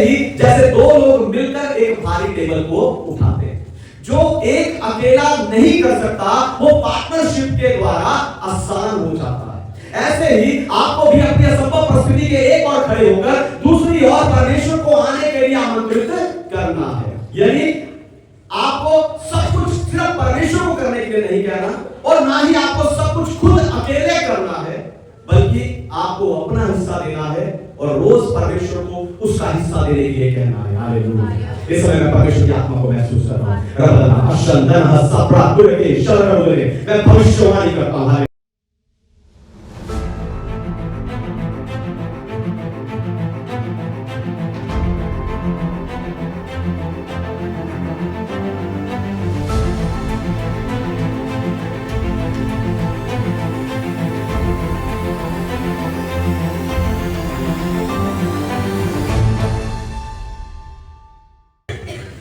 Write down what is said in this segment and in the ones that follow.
ही जैसे दो लोग मिलकर एक भारी टेबल को उठाते हैं, जो एक अकेला नहीं कर सकता वो पार्टनरशिप के द्वारा आसान हो जाता है। ऐसे ही आपको भी अपनी असंभव परिस्थिति के एक और खड़े होकर दूसरी ओर परमेश्वर को आने के लिए आमंत्रित करना है। यानी आपको सब कुछ सिर्फ परमेश्वर को करने के लिए नहीं कहना और ना ही आपको सब कुछ खुद अकेले करना है, बल्कि आपको अपना हिस्सा देना है और रोज परमेश्वर को उसका हिस्सा देने के लिए कहना है। हालेलुया। इस समय मैं परमेश्वर की आत्मा को महसूस कर रहा हूं। रबना अशंदन हसप्रा के शरण बोले मैं भविष्यवाणी करता हूं।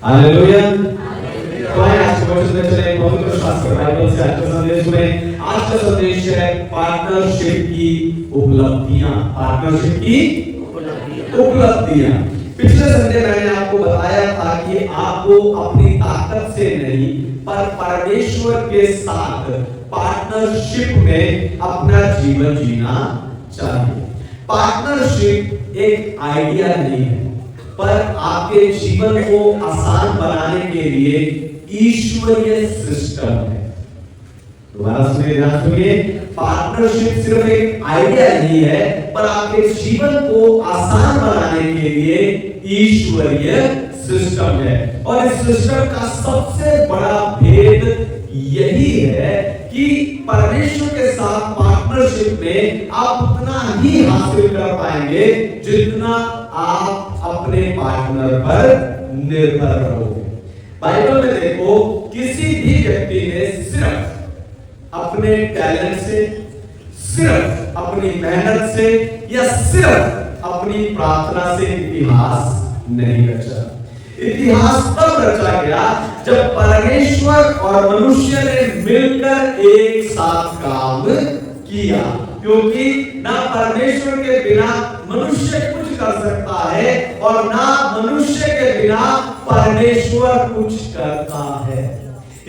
हालेलुया। तो आज के वचन में चले पवित्र शास्त्र बाइबल से आज का संदेश में आज का संदेश है पार्टनरशिप की उपलब्धियां। पार्टनरशिप की उपलब्धियां। पिछले संडे मैंने आपको बताया था कि आपको अपनी ताकत से नहीं पर परमेश्वर के साथ पार्टनरशिप में अपना जीवन जीना चाहिए। पार्टनरशिप एक आइडिया नहीं है पर आपके जीवन को आसान बनाने के लिए ईश्वरीय सिस्टम है। दोबारा सुनिए, पार्टनरशिप सिर्फ एक आइडिया नहीं है पर आपके जीवन को आसान बनाने के लिए ईश्वरीय सिस्टम है। और इस सिस्टम का सबसे बड़ा भेद यही है कि परमेश्वर के साथ पार्टनरशिप में आप उतना ही हासिल कर पाएंगे जितना आप अपने पार्टनर पर निर्भर रहोगे। बाइबल में देखो, किसी भी व्यक्ति ने सिर्फ अपने टैलेंट से, सिर्फ अपनी मेहनत से या सिर्फ अपनी प्रार्थना से इतिहास नहीं रचा। इतिहास तब रचा गया जब परमेश्वर और मनुष्य ने मिलकर एक साथ काम किया, क्योंकि ना परमेश्वर के बिना मनुष्य कुछ कर सकता है और ना मनुष्य के बिना परमेश्वर कुछ करता है।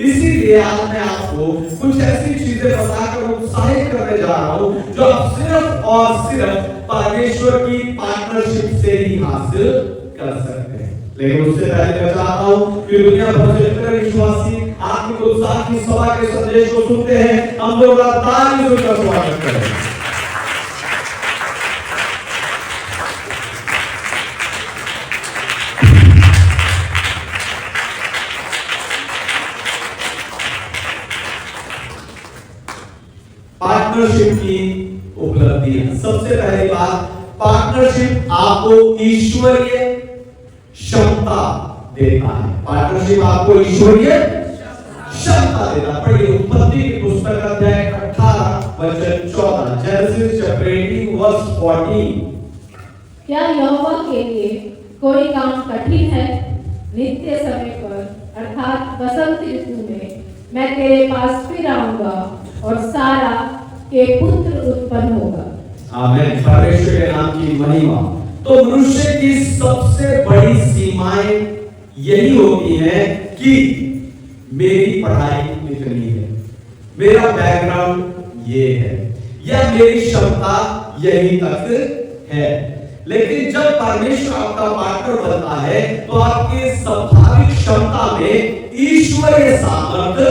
इसीलिए आज मैं आपको कुछ ऐसी चीजें बताकर उत्साहित करने जा रहा हूं जो आप सिर्फ और सिर्फ परमेश्वर की पार्टनरशिप से ही हासिल कर सकते हैं। लेकिन उससे पहले मैं चाहता हूं कि दुनिया भर से जितने विश्वासी आत्मिक उत्साह की सभा के संदेश को सुनते हैं, हम लोग तालियों से स्वागत करें। पार्टनरशिप की उपलब्धि। सबसे पहली बात, पार्टनरशिप आपको ईश्वरीय क्षमता देता है। पार्टनरशिप आपको ईश्वरीय क्षमता देता है। पढ़िए उत्पत्ति की पुस्तक अध्याय 18 वचन 14, जेनेसिस चैप्टर 18 वर्स 14। क्या यहोवा के लिए कोई काम कठिन है? नित्य समय पर अर्थात वसंत ऋतु में मैं तेरे पास फिर आऊंगा और सारा के पुत्र उत्पन्न होगा। आमीन। परमेश्वर के नाम की महिमा। तो मनुष्य की सबसे बड़ी सीमाएं यही होती हैं कि मेरी पढ़ाई इतनी है, मेरा बैकग्राउंड ये है, या मेरी क्षमता यही तक है। लेकिन जब परमेश्वर आपका पार्टनर बनता है तो आपकी स्वाभाविक क्षमता में ईश्वरीय सामर्थ्य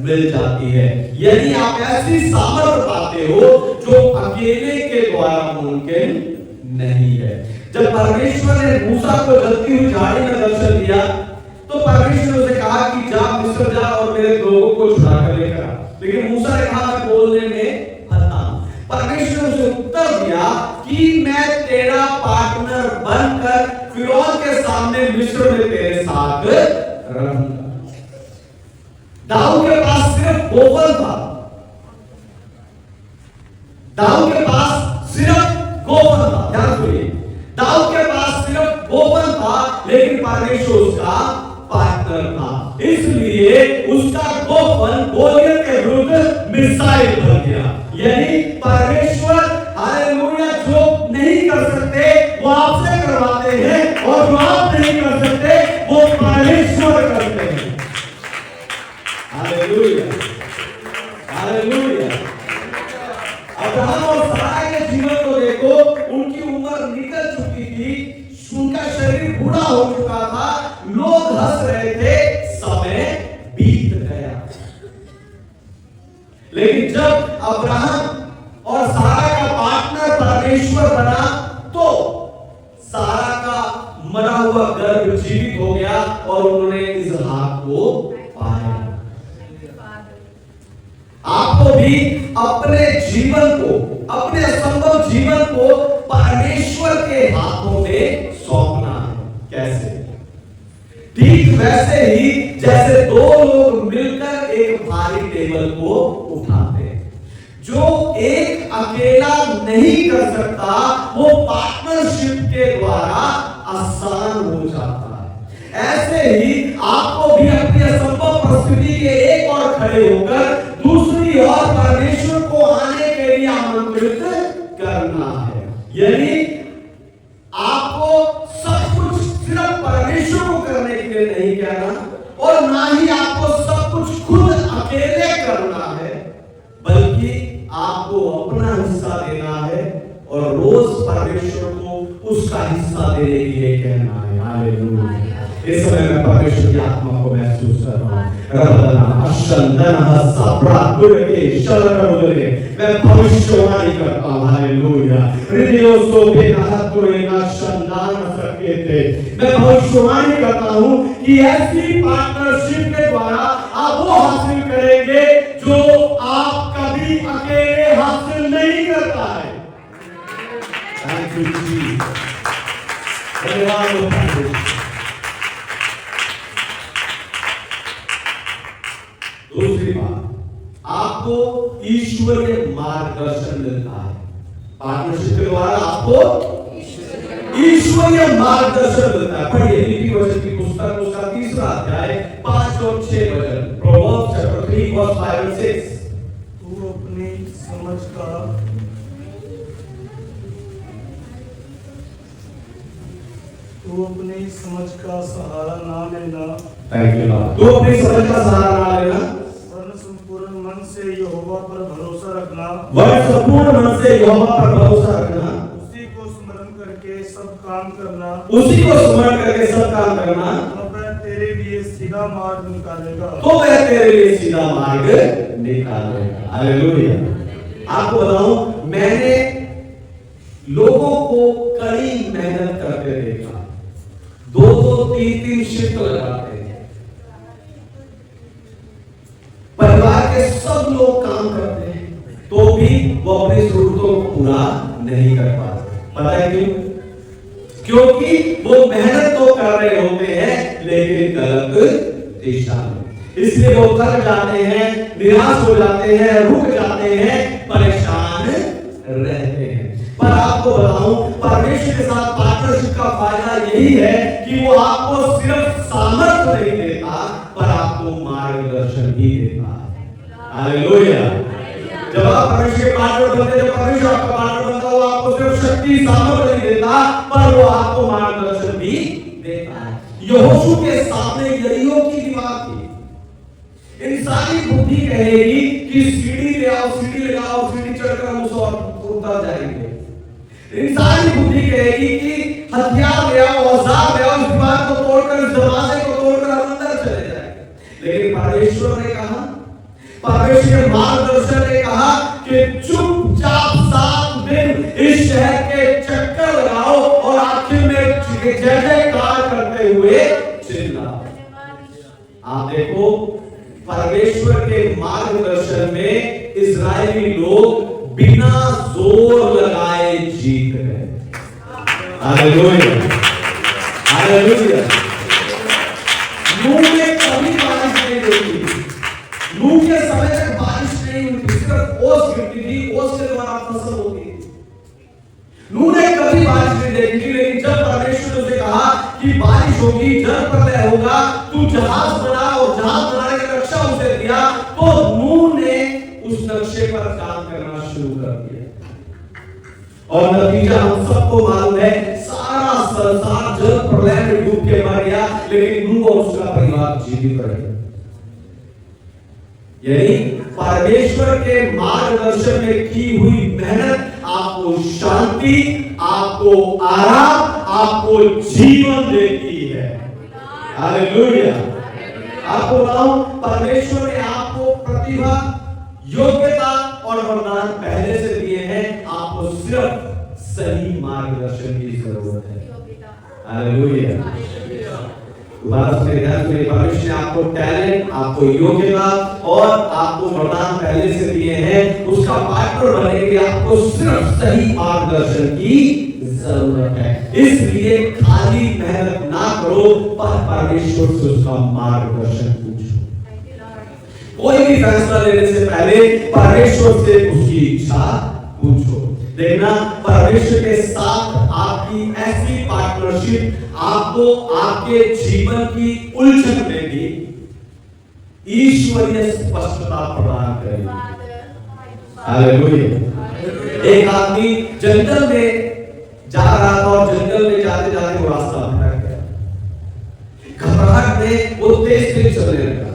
मिल जाती है। यदि आप ऐसी सामर्थ्य पाते हो जो अकेले के द्वारा मुमकिन नहीं है। जब परमेश्वर ने मूसा को जलती हुई झाड़ी में दर्शन दिया तो परमेश्वर ने कहा कि जा मिस्र जा और मेरे लोगों को छुड़ा कर लेकर आ। लेकिन मूसा ने कहा मैं बोलने में फंसा। परमेश्वर ने उसे उत्तर दिया कि मैं तेरा पार्टनर बनकर फिरौन के सामने मिस्र में तेरे साथ रहूंगा। दाऊद के पास सिर्फ गोफन था। दाऊद के पास सिर्फ गोफन था। ध्यान सुनिए, दाऊद के पास सिर्फ गोफन था, लेकिन परमेश्वर उसका पार्टनर था। इसलिए उसका गोफन गोलियत के विरुद्ध मिसाइल बन गया। यानी परमेश्वर हालेलुया जो नहीं कर सकते वो आपसे करवाते हैं, और जो आप नहीं कर सकते वो परमेश्वर करते हैं। Hallelujah, hallelujah. अब्राहम और सारा के जीवन को देखो, उनकी उम्र निकल चुकी थी, उनका शरीर बूढ़ा हो चुका था, लोग हंस रहे थे, समय बीत गया। लेकिन जब अब्राहम और सारा का पार्टनर परमेश्वर बना तो सारा का मरा हुआ गर्भ जीवित हो गया और उन्होंने इसहाक को पाया। आपको भी अपने जीवन को, अपने असंभव जीवन को परमेश्वर के हाथों में सौंपना है। कैसे? ठीक वैसे ही जैसे दो लोग मिलकर एक भारी टेबल को उठाते हैं। जो एक अकेला नहीं कर सकता वो पार्टनरशिप के द्वारा आसान हो जाता है। ऐसे ही आपको भी अपनी असंभव परिस्थिति के एक और खड़े होकर दूसरी और परमेश्वर को आने के लिए आमंत्रित करना है। यानी आपको सब कुछ सिर्फ परमेश्वर को करने के लिए नहीं कहना और ना ही आपको सब कुछ खुद अकेले करना है, बल्कि आपको अपना हिस्सा देना है और रोज परमेश्वर को उसका हिस्सा देने के लिए कहना है। हालेलुया। इस समय मैं परमेश्वर की आत्मा को महसूस कर रहा हूं। मैं भविष्यवाणी करता हूं। हालेलुया। मैं भविष्यवाणी करता हूं कि ऐसी पार्टनरशिप के द्वारा आप वो हासिल करेंगे जो आप कभी अकेले हासिल नहीं करता है। थैंक यू जी। धन्यवाद। दूसरी बात, आपको ईश्वरीय मार्गदर्शन मिलता है। पार्टनरशिप के द्वारा आपको ईश्वरीय मार्गदर्शन मिलता है। पढ़िए नीति वचन की पुस्तक उसका 3रा अध्याय 5 और 6 वचन। प्रोवर्ब्स चैप्टर 3 वर्स 5 और 6। तू अपनी समझ का सहारा ना लेना। Thank you Lord. तू अपनी समझ का सहारा ना लेना, वरन संपूर्ण मन से यहोवा पर भरोसा रखना। वरन संपूर्ण मन से यहोवा पर भरोसा रखना। उसी को स्मरण करके सब काम करना। उसी को स्मरण करके सब काम करना। तो वह तेरे लिए सीधा मार्ग निकालेगा। तो वह तेरे लिए सीधा मार्ग निकालेगा। हालेलुया। आपको बताऊं, मैंने लोगों को कड़ी मेहनत करते देखा, 2-2, 3-3 शिफ्ट लगाते हैं। परिवार के सब लोग काम करते हैं तो भी वो अपनी जरूरतों को पूरा नहीं कर पाते। पता है क्यों? क्योंकि वो मेहनत तो कर रहे होते हैं लेकिन गलत दिशा में। इसलिए वो थक जाते हैं, निराश हो जाते हैं, रुक जाते हैं, परेशान रहते हैं। पर आपको बताऊं, परमेश्वर के साथ पार्टनरशिप का फायदा यही है कि वो आपको सिर्फ सामर्थ्य नहीं देता पर आपको मार्गदर्शन भी देता है। हालेलुया। जब आप परमेश्वर के पार्टनर बनते हैं, जब परमेश्वर आपका पार्टनर बनता है, वो आपको सिर्फ शक्ति सामर्थ्य नहीं देता पर वो आपको मार्गदर्शन भी देता है। यहोशू के सामने यरीहो की दीवार थी। इंसानी बुद्धि कहेगी कि सीढ़ी ले आओ, सीढ़ी ले आओ, सीढ़ी चढ़कर हम उस और उतर जाएंगे। इंसानी बुद्धि कहेगी कि हथियार ले आओ, औजार ले आओ, इस दीवार को तोड़कर, इस दरवाजे को तोड़कर हम अंदर चले जाएंगे। लेकिन परमेश्वर ने कहा, परमेश्वर के मार्गदर्शन ने कहा कि चुपचाप 7 दिन इस शहर के चक्कर लगाओ और आखिर में जय जयकार करते हुए चिल्लाओ। आप देखो, परमेश्वर के मार्गदर्शन में इस्राएली लोग बिना जोर लगाए जीत गए। Hallelujah, hallelujah. नूह ने कभी बारिश नहीं देखी। नूह के समय तक बारिश नहीं हुई, सिर्फ ओस गिरती थी, ओस के द्वारा फसल होती थी। नूह ने कभी बारिश नहीं देखी, लेकिन जब परमेश्वर ने उसे कहा कि बारिश होगी, जल प्रलय होगा, तू जहाज बना और जहाज बनाने का नक्शा उसे दिया, तो नूह ने उस नक्शे पर काम करना शुरू कर दिया। और नतीजा हम सबको मालूम है, सारा संसार जल प्रलय में डूब के मर गया, लेकिन नूह और उसका परिवार जीवित रहे। यानी परमेश्वर के मार्गदर्शन में की हुई मेहनत आपको शांति, आपको आराम, आपको जीवन देती है। हालेलुया। आपको बताऊं, परमेश्वर ने आपको प्रतिभा, योग्यता और वरदान पहले से दिए हैं, आपको सिर्फ सही मार्गदर्शन की जरूरत है। हालेलुया। परमेश्वर ने आपको टैलेंट, आपको योग्यता और आपको वरदान पहले से दिए हैं, उसका पार्टनर बनने के लिए आपको सिर्फ सही मार्गदर्शन की जरूरत है। इसलिए खाली मेहनत ना करो, पर परमेश्वर से उसका मार्गदर्शन पूछो। कोई भी फैसला लेने से पहले परमेश्वर से उसकी इच्छा पूछो। देखना, परमेश्वर के साथ आपकी ऐसी पार्टनरशिप आपको आपके जीवन की उलझन में भी ईश्वरीय स्पष्टता प्रदान करेगी। हालेलुया। एक आदमी जंगल में जा रहा था और जंगल में जाते जाते वो रास्ता भटक गया। घबराहट में वो तेज तेज चलने लगा,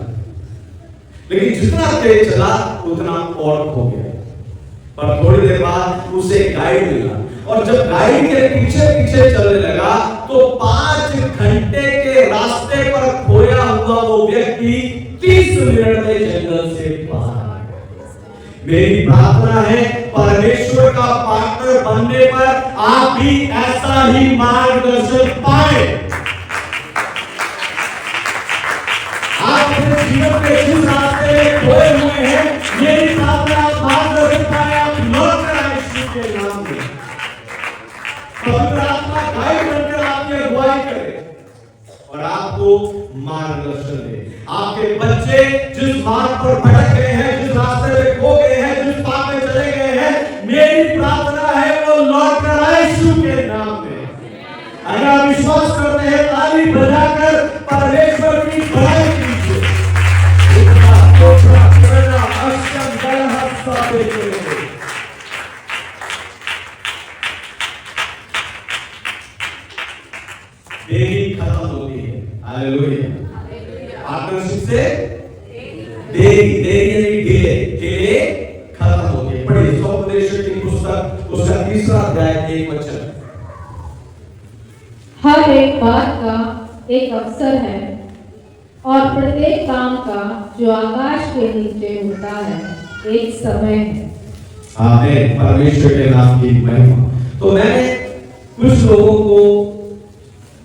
लेकिन जितना तेज चला उतना और खो गया। पर थोड़ी देर बाद उसे गाइड मिला, और जब गाइड के पीछे पीछे चलने लगा तो 5 घंटे के रास्ते पर खोया हुआ वो व्यक्ति 30 मिनट में जंगल से बाहर आ गया। मेरी प्रार्थना है, परमेश्वर का पार्टनर बनने पर आप भी ऐसा ही मार्गदर्शन पाए। आप अपने जीवन के जिस रास्ते में खोए हुए हैं, मेरी प्रार्थना आप मार्गदर्शन पाए, आप लौट कर आए यीशु के नाम में। पवित्र आत्मा गाइड बनकर आपकी अगुवाई करे और आपको मार्गदर्शन दे। आपके बच्चे जिस मार्ग पर भटक गए हैं, जिस रास्ते में खो गए हैं, जिस पाप में चले गए हैं, मेरी प्रार्थना है वो लौट कर आए यीशु के नाम में। अगर आप विश्वास करते हैं, ताली बजाकर परमेश्वर की बड़ाई कीजिए। देरी खत्म होती है। हालेलुया। पार्टनरशिप से देरी यानी डिले खत्म होती है। पढ़िए स्वोपदेश की पुस्तक उसका 3रा अध्याय 1 वचन। हर एक बात का एक अवसर है और प्रत्येक काम का जो आकाश के नीचे होता है एक समय है। आमीन। परमेश्वर के नाम की महिमा। तो मैंने कुछ लोगों को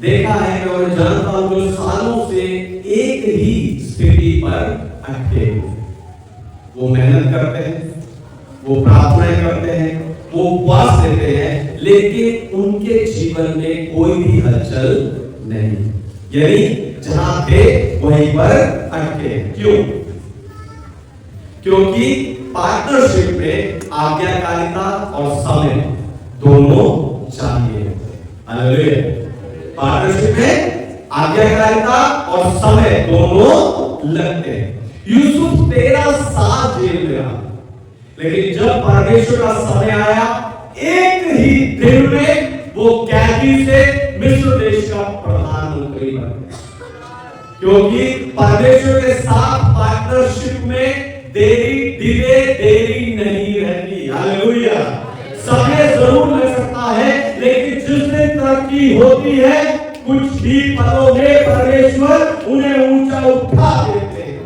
देखा है और जानता हूं जो सालों से एक ही स्थिति पर अटके हुए। वो मेहनत करते हैं, वो प्रार्थनाएं करते हैं, वो उपवास लेते हैं, लेकिन उनके जीवन में कोई भी हलचल नहीं। यानी जहां थे वहीं पर अटके। क्यों? क्योंकि पार्टनरशिप में आज्ञाकारिता और समय दोनों चाहिए। हालेलुया। पार्टनरशिप में आज्ञाकारिता और समय दोनों लगते हैं। यूसुफ 13 साल जेल में रहा, लेकिन जब परमेश्वर का समय आया, एक ही दिन में वो कैदी से मिस्र देश का प्रधानमंत्री बन गया। क्योंकि परमेश्वर के साथ पार्टनरशिप में देरी नहीं रहती। हालेलुया। समय जरूर लग सकता है, लेकिन जिस दिन तरक्की होती है, कुछ ही पलों में परमेश्वर उन्हें ऊंचा उठा देते हैं।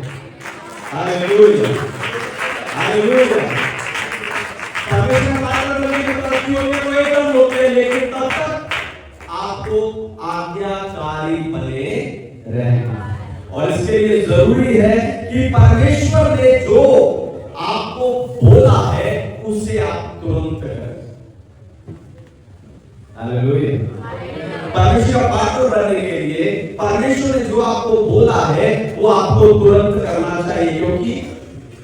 हालेलुया। हालेलुया। परमेश्वर पार्टनर की तरक्की होती है, एकदम होते हैं, लेकिन तब तक आपको आज्ञाकारी बने रहना। और इसके लिए जरूरी है कि परमेश्वर ने जो आपको बोला है उसे आप तुरंत करें। हालेलुया। परमेश्वर का पात्र बनने के लिए परमेश्वर ने जो आपको बोला है वो आपको तुरंत करना चाहिए, क्योंकि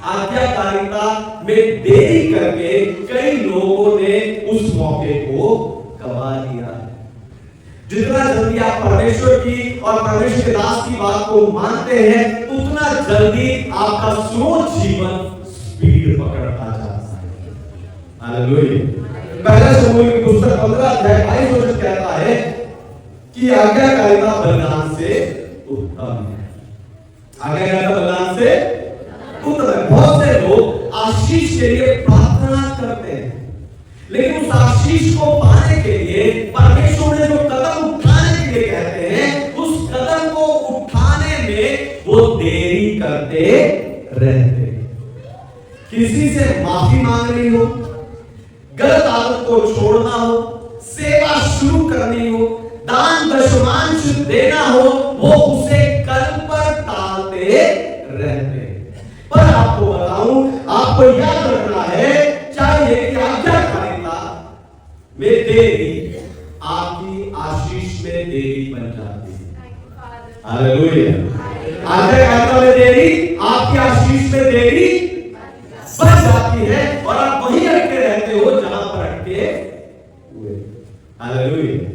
आज्ञाकारिता में देरी करके कई लोगों ने उस मौके को गवा दिया है। जितना जल्दी आप परमेश्वर की और परमेश्वर के दास की बात को मानते हैं, उतना जल्दी आपका स्लो जीवन स्पीड पकड़ता जाता है। हालेलुया। पहला शमूएल की पुस्तक 15 अध्याय 22 वचन कहता है, कि आज्ञाकारिता बलिदान से उत्तम है। आज्ञाकारिता बलिदान से उत्तम है। बहुत से लोग आशीष के लिए प्रार्थना करते हैं, लेकिन उस आशीष को पाने के लिए परमेश्वर ने जो कदम उठाने के लिए कहते हैं, उस कदम को उठाने में वो देरी करते रहते। किसी से माफी मांगनी हो, गलत आदत को छोड़ना हो, सेवा शुरू करनी हो, दान दशमांश देना हो, वो उसे कल पर टालते रहते। पर आपको बताऊं, आपको याद रखना है, चाहिए कि आज्ञाकारिता में देरी आपकी आशीष में देरी बन जाती है। हालेलुया। आज्ञाकारिता में देरी आपकी आशीष में देरी बन जाती है और आप वहीं अटके रहते हो जहां पर अटके हुए। हालेलुया।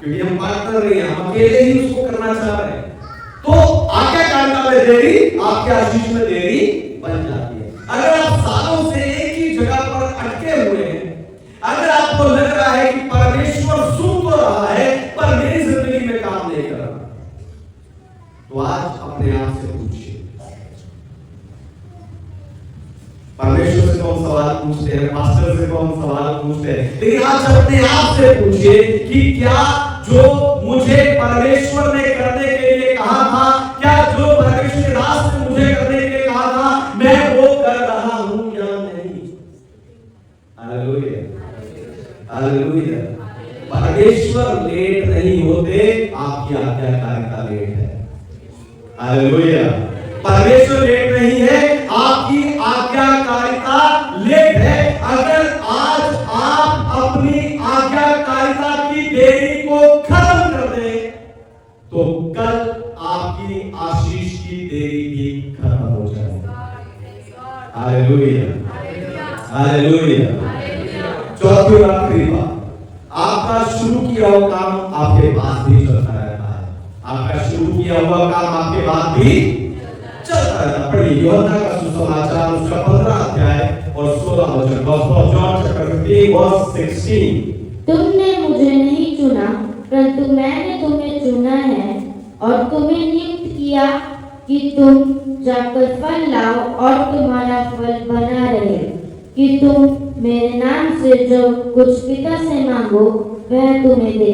क्योंकि हम बात कर रहे हैं, हम अकेले ही उसको करना चाह रहे हैं। तो आज्ञाकारिता में देरी आपके आशीष में देरी बन जाती है। अगर आप सालों से एक ही जगह पर अटके हुए हैं, अगर आपको लग रहा है कि परमेश्वर सुन तो रहा है पर मेरी जिंदगी में काम नहीं कर रहा, तो आज अपने आप से पूछिए। परमेश्वर से कौन सवाल पूछते हैं, पास्टर से कौन सवाल पूछते हैं, लेकिन आज अपने आप से पूछिए कि क्या जो मुझे परमेश्वर ने करने के लिए कहा था, क्या जो परमेश्वर के रास्ते में मुझे करने के लिए कहा था, मैं वो कर रहा हूं या नहीं। हालेलुया। हालेलुया। परमेश्वर लेट नहीं होते, आपकी आज्ञाकारिता लेट है। हालेलुया। परमेश्वर लेट नहीं है, आपकी आज्ञाकारिता लेट है। अगर आज आप अपनी आज्ञाकारिता की देरी को खत्म कर दें, तो कल आपकी आशीष की देरी भी खत्म हो जाएगी। हालेलुया। हालेलुया। चौथी और आखिरी बात, आपका शुरू किया हुआ काम आपके बाद भी चलता रहता है। आपका शुरू किया हुआ काम आपके बाद भी चलता रहता। पढ़िए यूहन्ना का सुसमाचार उसका 15 अध्याय और 16 वचन। Gospel John chapter 15 verse 16। तुमने मुझे नहीं चुना, परंतु मैंने तुम्हें चुना है और तुम्हें नियुक्त किया कि तुम जाकर फल लाओ और तुम्हारा फल बना रहे, कि तुम मेरे नाम से जो कुछ पिता से मांगो वह तुम्हें दे।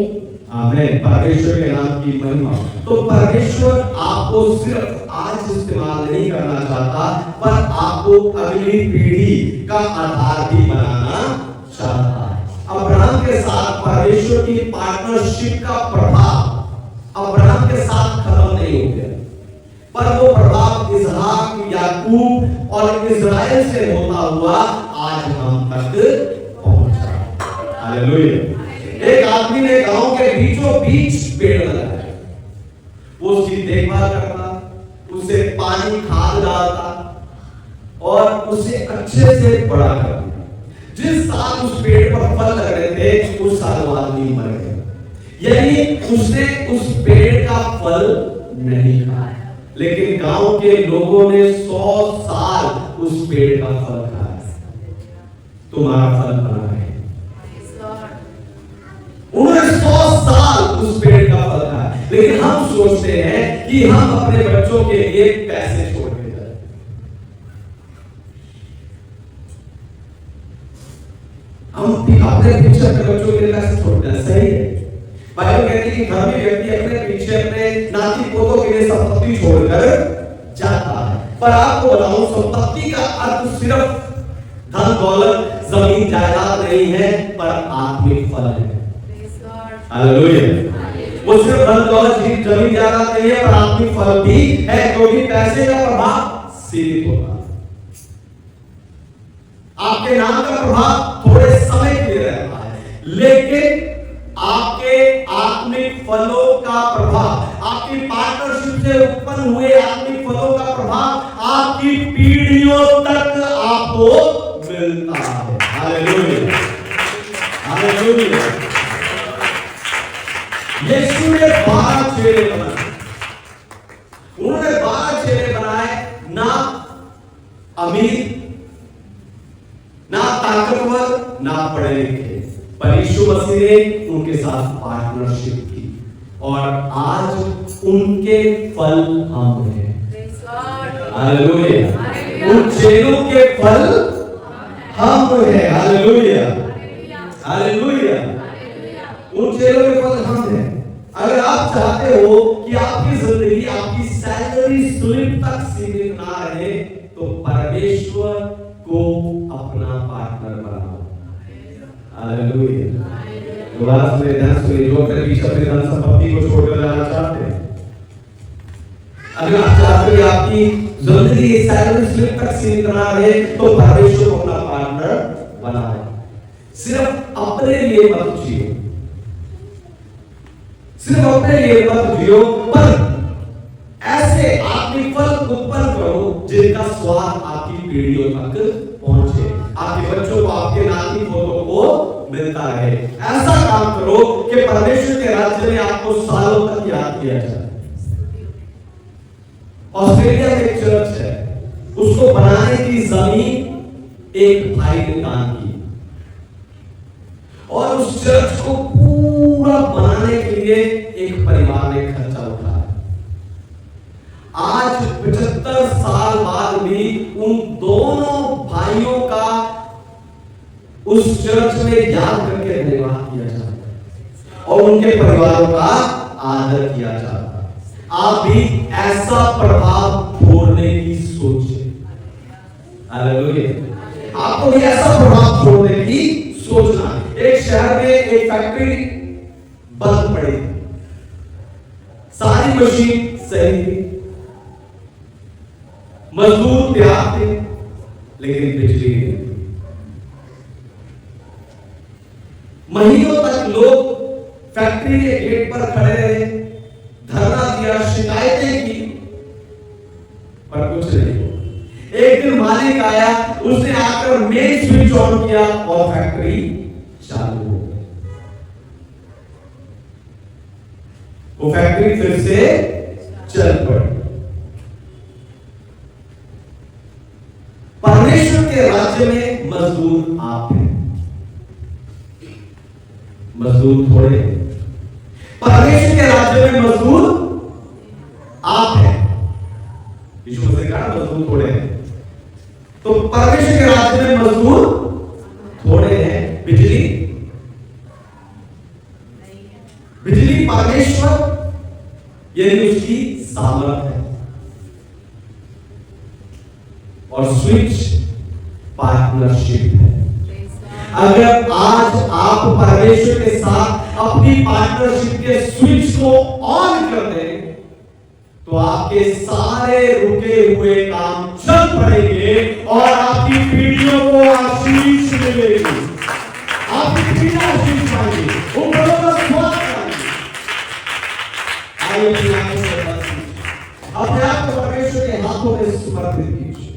आमीन। परमेश्वर के नाम की महिमा। तो परमेश्वर आपको सिर्फ आज इस्तेमाल नहीं करना चाहता, पर आपको अगली पीढ़ी का आधार भी बनाना चाहता है। अब्राहम के साथ परमेश्वर की पार्टनरशिप का प्रभाव अब्राहम के साथ खत्म नहीं हो गया, पर वो प्रभाव इसहाक, याकूब और इजराइल से होता हुआ आज हम तक पहुंचा। हालेलुया। एक आदमी ने गांव के बीचों बीच पेड़ लगाया, वो उसकी देखभाल करता, उसे पानी खाद डालता और उसे अच्छे से बड़ा करता। जिस साल उस पेड़ पर फल लग रहे थे, उस साल वो आदमी मर गया। यानी उसने उस पेड़ का फल नहीं खाया, लेकिन गांव के लोगों ने 100 साल उस पेड़ का फल खाया। तुम्हारा फल बना है। उन्होंने 100 साल उस पेड़ का फल खाया, लेकिन हम सोचते हैं कि हम अपने बच्चों के लिए पैसे छोड़ के जाए। हम अपने पीछे अपने बच्चों के लिए पैसे छोड़ते हैं, सही है। बाइबल कहती है कि धर्मी व्यक्ति अपने पीछे अपने नाती पोतों के लिए संपत्ति छोड़कर जाता है। पर आपको बताऊं, संपत्ति का अर्थ सिर्फ धन दौलत जमीन जायदाद नहीं है, पर आत्मिक फल है। हालेलुया। वो सिर्फ धन दौलत जमीन जायदाद नहीं है, पर आत्मिक फल भी है, क्योंकि पैसे का प्रभाव सीमित होगा। आपके नाम का प्रभाव थोड़े समय के लिए रहता है, लेकिन आपके आत्मिक फलों का प्रभाव, आपकी पार्टनरशिप से उत्पन्न हुए आत्मिक फलों का प्रभाव आपकी पीढ़ियों तक आपको मिलता है। हालेलुया। हालेलुया। यीशु ने 12 चेले बनाए। उन्होंने 12 चेले बनाए, ना अमीर, ना ताकतवर, ना पढ़े लिखे, पर यीशु मसीह ने उनके साथ पार्टनरशिप की। और आज उनके फल हम हैं। हालेलुया। उन चेलों के फल हम हैं। Hallelujah, hallelujah. उन चेलों के फल हम हैं। अगर आप चाहते हो कि आपकी जिंदगी आपकी सैलरी स्लिप तक सीमित ना रहे, तो परमेश्वर को अपना पार्टनर बनाओ। हालेलुया। दोबारा सुनिए, ध्यान सुनिए, जो अपने पीछे अपनी धन संपत्ति को छोड़कर जाना चाहते हैं, अगर आप चाहते हैं आपकी जिंदगी सैलरी स्लिप तक सीमित ना रहे, तो परमेश्वर को अपना पार्टनर बनाओ। सिर्फ अपने लिए मत जियो, सिर्फ अपने लिए मत जियो, पर ऐसे आत्मिक फल उत्पन्न करो जिनका स्वाद आपकी पीढ़ियों तक पहुंचे, आपके बच्चों को, आपके नाती पोतों को मिलता रहे। ऐसा काम करो कि परमेश्वर के राज्य में आपको सालों तक याद किया जाए। ऑस्ट्रेलिया में एक चर्च है, उसको बनाने की जमीन एक भाई ने दान की, और उस चर्च को पूरा बनाने के लिए एक परिवार ने खर्चा उठाया। आज 75 साल बाद भी उन दोनों भाइयों का उस चर्च में याद करके धन्यवाद किया जाता है और उनके परिवारों का आदर किया जाता है। आप भी ऐसा प्रभाव छोड़ने की सोचें। हालेलुया। आपको भी ऐसा प्रभाव छोड़ने की सोचना। एक शहर में एक फैक्ट्री बंद पड़ी, सारी मशीन सही थी, मजदूर तैयार थे, लेकिन बिजली नहीं थी। महीनों तक लोग फैक्ट्री के गेट पर खड़े रहे, धरना दिया, शिकायतें की, पर कुछ नहीं हुआ। एक दिन मालिक आया, उसने आकर मेन स्विच ऑन किया और फैक्ट्री चालू हो गई। वो फैक्ट्री फिर से चल पड़ी। परमेश्वर के राज्य में मजदूर आप हैं, मजदूर थोड़े हैं। परमेश्वर के राज्य में मजदूर आप हैं। यीशु मसीह ने कहा मजदूर थोड़े हैं, तो परमेश्वर के राज्य में मजदूर थोड़े हैं। बिजली, बिजली परमेश्वर यानी उसकी सामर्थ है, और स्विच पार्टनरशिप है। अगर आज आप परमेश्वर के साथ अपनी पार्टनरशिप के स्विच को ऑन कर दें, तो आपके सारे रुके हुए काम चल पड़ेंगे और आपकी पीढ़ियों को आशीष मिलेगी। आपकी पीढ़ी आशीष पाएगी, उम्रों का स्वाद पाएगी। आइए अपने आप को परमेश्वर के हाथों में समर्पित कीजिए।